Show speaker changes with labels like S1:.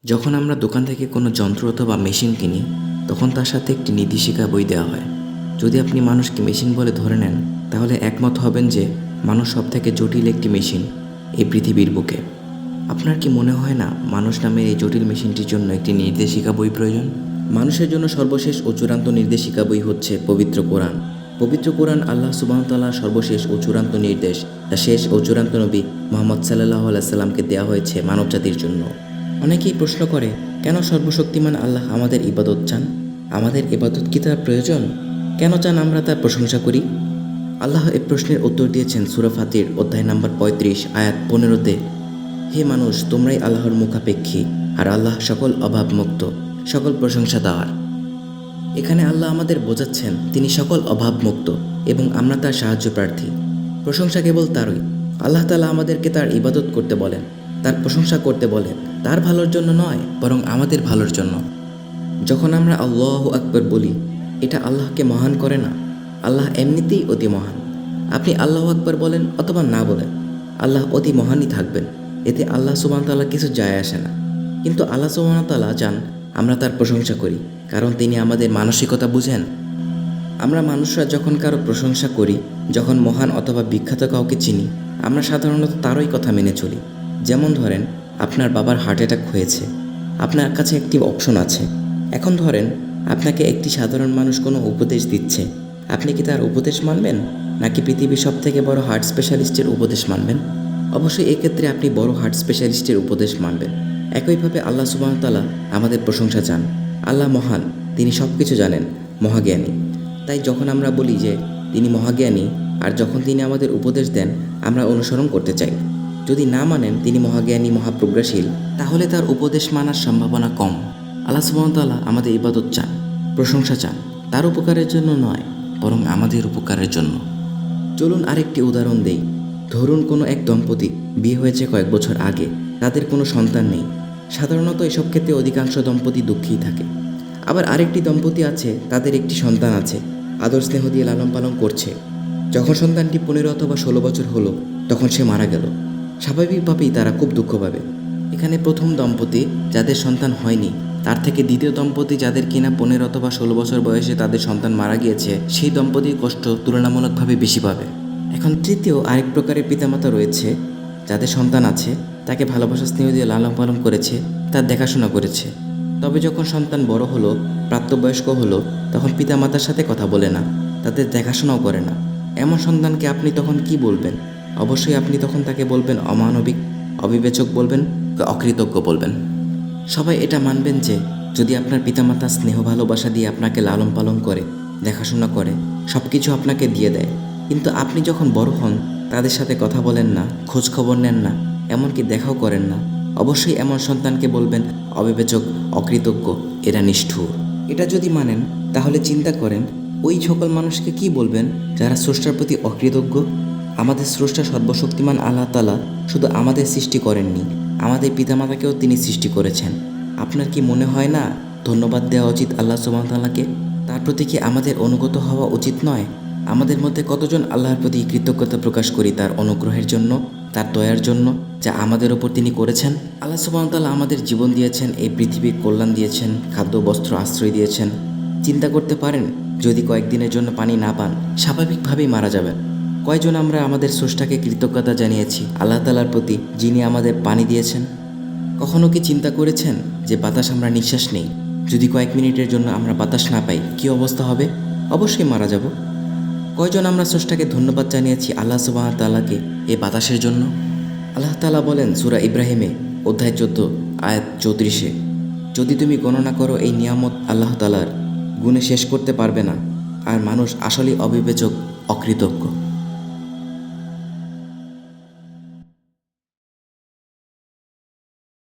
S1: যখন আমরা দোকান থেকে কোনো যন্ত্র অথবা মেশিন কিনি, তখন তার সাথে একটি নির্দেশিকা বই দেওয়া হয়। যদি আপনি মানুষকে মেশিন বলে ধরে নেন, তাহলে একমত হবেন যে মানুষ সবথেকে জটিল একটি মেশিন এই পৃথিবীর বুকে। আপনার কি মনে হয় না মানুষ নামের এই জটিল মেশিনটির জন্য একটি নির্দেশিকা বই প্রয়োজন? মানুষের জন্য সর্বশেষ ও চূড়ান্ত নির্দেশিকা বই হচ্ছে পবিত্র কোরআন। পবিত্র কোরআন আল্লাহ সুবহানাহু ওয়া তাআলার সর্বশেষ ও চূড়ান্ত নির্দেশ, যা শেষ ও চূড়ান্ত নবী মুহাম্মদ সাল্লাল্লাহু আলাইহি সাল্লামকে দেওয়া হয়েছে মানবজাতির জন্য। অনেকেই প্রশ্ন করে, কেন সর্বশক্তিমান আল্লাহ আমাদের ইবাদত চান? আমাদের ইবাদত কি তার প্রয়োজন? কেন চান আমরা তার প্রশংসা করি? আল্লাহ এই প্রশ্নের উত্তর দিয়েছেন সূরা ফাতির অধ্যায় নম্বর 35 আয়াত 15-তে। হে মানুষ, তোমরাই আল্লাহর মুখাপেক্ষী, আর আল্লাহ সকল অভাবমুক্ত, সকল প্রশংসা দেওয়ার। এখানে আল্লাহ আমাদের বোঝাচ্ছেন তিনি সকল অভাবমুক্ত এবং আমরা তার সাহায্য প্রার্থী। প্রশংসা কেবল তারই। আল্লাহ তাআলা আমাদেরকে তার ইবাদত করতে বলেন, তার প্রশংসা করতে বলেন, তার ভালোর জন্য নয়, বরং আমাদের ভালোর জন্য। যখন আমরা আল্লাহু আকবার বলি, এটা আল্লাহকে মহান করে না। আল্লাহ এমনিতেই অতি মহান। আপনি আল্লাহু আকবার বলেন অথবা না বলেন, আল্লাহ অতি মহানই থাকবেন। এতে আল্লাহ সুবহানাহু ওয়া তাআলা কিছু যায় আসে না। কিন্তু আল্লাহ সুবহানাহু ওয়া তাআলা চান আমরা তার প্রশংসা করি, কারণ তিনি আমাদের মানসিকতা বুঝেন। আমরা মানুষরা যখন কারো প্রশংসা করি, যখন মহান অথবা বিখ্যাত কাউকে চিনি, আমরা সাধারণত তারই কথা মেনে চলি। যেমন ধরেন, আপনার বাবার হার্ট অ্যাটাক হয়েছে, আপনার কাছে একটি অপশন আছে। এখন ধরেন আপনাকে একটি সাধারণ মানুষ কোনো উপদেশ দিচ্ছে, আপনি কি তার উপদেশ মানবেন, নাকি পৃথিবীর সবথেকে বড় হার্ট স্পেশালিস্টের উপদেশ মানবেন? অবশ্যই এক্ষেত্রে আপনি বড় হার্ট স্পেশালিস্টের উপদেশ মানবেন। একইভাবে আল্লাহ সুবহানাহু ওয়া তাআলা আমাদের প্রশংসা চান। আল্লাহ মহান, তিনি সব কিছু জানেন, মহাজ্ঞানী। তাই যখন আমরা বলি যে তিনি মহাজ্ঞানী, আর যখন তিনি আমাদের উপদেশ দেন, আমরা অনুসরণ করতে চাই। যদি না মানেন তিনি মহাজ্ঞানী, মহাপ্রজ্ঞাশীল, তাহলে তার উপদেশ মানার সম্ভাবনা কম। আল্লাহ সুবহানাহু ওয়া তাআলা আমাদের ইবাদত চান, প্রশংসা চান, তার উপকারের জন্য নয়, বরং আমাদের উপকারের জন্য। চলুন আরেকটি উদাহরণ দেই। ধরুন কোনো এক দম্পতি বিয়ে হয়েছে কয়েক বছর আগে, তাদের কোনো সন্তান নেই। সাধারণত এসব ক্ষেত্রে অধিকাংশ দম্পতি দুঃখী থাকে। আবার আরেকটি দম্পতি আছে, তাদের একটি সন্তান আছে, আদর স্নেহ দিয়ে লালন পালন করছে। যখন সন্তানটি 15 অথবা 16 বছর হলো, তখন সে মারা গেল। স্বাভাবিকভাবেই তারা খুব দুঃখ পাবে। এখানে প্রথম দম্পতি যাদের সন্তান হয়নি, তার থেকে দ্বিতীয় দম্পতি যাদের কিনা 15 অথবা 16 বছর বয়সে তাদের সন্তান মারা গিয়েছে, সেই দম্পতির কষ্ট তুলনামূলকভাবে বেশি পাবে। এখন তৃতীয় আরেক প্রকারের পিতামাতা রয়েছে, যাদের সন্তান আছে, তাকে ভালোবাসা স্নেহ দিয়ে লালন পালন করেছে, তার দেখাশোনা করেছে। তবে যখন সন্তান বড় হলো, প্রাপ্তবয়স্ক হলো, তখন পিতামাতার সাথে কথা বলে না, তাদের দেখাশোনাও করে না। এমন সন্তানকে আপনি তখন কি বলবেন? অবশ্যই আপনি তখন তাকে বলবেন অমানবিক, অবিবেচক বলবেন, অকৃতজ্ঞ বলবেন। সবাই এটা মানবেন যে যদি আপনার পিতামাতা স্নেহ ভালোবাসা দিয়ে আপনাকে লালন পালন করে, দেখাশোনা করে, সব কিছু আপনাকে দিয়ে দেয়, কিন্তু আপনি যখন বড় হন তাদের সাথে কথা বলেন না, খোঁজ খবর নেন না, এমনকি দেখাও করেন না, অবশ্যই এমন সন্তানকে বলবেন অবিবেচক, অকৃতজ্ঞ, এরা নিষ্ঠুর। এটা যদি মানেন, তাহলে চিন্তা করেন ওই সকল মানুষকে কি বলবেন যারা স্রষ্টার প্রতি অকৃতজ্ঞ? আমাদের স্রষ্টা সর্বশক্তিমান আল্লাহ তাআলা শুধু আমাদের সৃষ্টি করেননি, আমাদের পিতামাতাকেও তিনি সৃষ্টি করেছেন। আপনার কি মনে হয় না ধন্যবাদ দেওয়া উচিত আল্লাহ সুবহানাহু ওয়া তাআলাকে? তার প্রতি কি আমাদের অনুগত হওয়া উচিত নয়? আমাদের মধ্যে কতজন আল্লাহর প্রতি কৃতজ্ঞতা প্রকাশ করি তার অনুগ্রহের জন্য, তার দয়ার জন্য, যা আমাদের ওপর তিনি করেছেন? আল্লাহ সুবহানাহু ওয়া তাআলা আমাদের জীবন দিয়েছেন, এই পৃথিবীর কল্যাণ দিয়েছেন, খাদ্য বস্ত্র আশ্রয় দিয়েছেন। চিন্তা করতে পারেন, যদি কয়েকদিনের জন্য পানি না পান, স্বাভাবিকভাবেই মারা যাবেন। কয়জন আমরা আমাদের স্রষ্টাকে কৃতজ্ঞতা জানিয়েছি আল্লাহ তাআলার প্রতি, যিনি আমাদের পানি দিয়েছেন? কখনো কি চিন্তা করেছেন যে বাতাস আমরা নিঃশ্বাস নেই, যদি কয়েক মিনিটের জন্য আমরা বাতাস না পাই, কী অবস্থা হবে? অবশ্যই মারা যাব। কয়জন আমরা স্রষ্টাকে ধন্যবাদ জানিয়েছি আল্লাহ সুবহানাহু ওয়া তাআলাকে এই বাতাসের জন্য? আল্লাহ তাআলা বলেন সূরা ইব্রাহিমে অধ্যায় 14 আয়াত 34-এ, যদি তুমি গণনা করো এই নিয়ামত আল্লাহ তাআলার, গুণে শেষ করতে পারবে না। আর মানুষ আসলেই অবিবেচক, অকৃতজ্ঞ।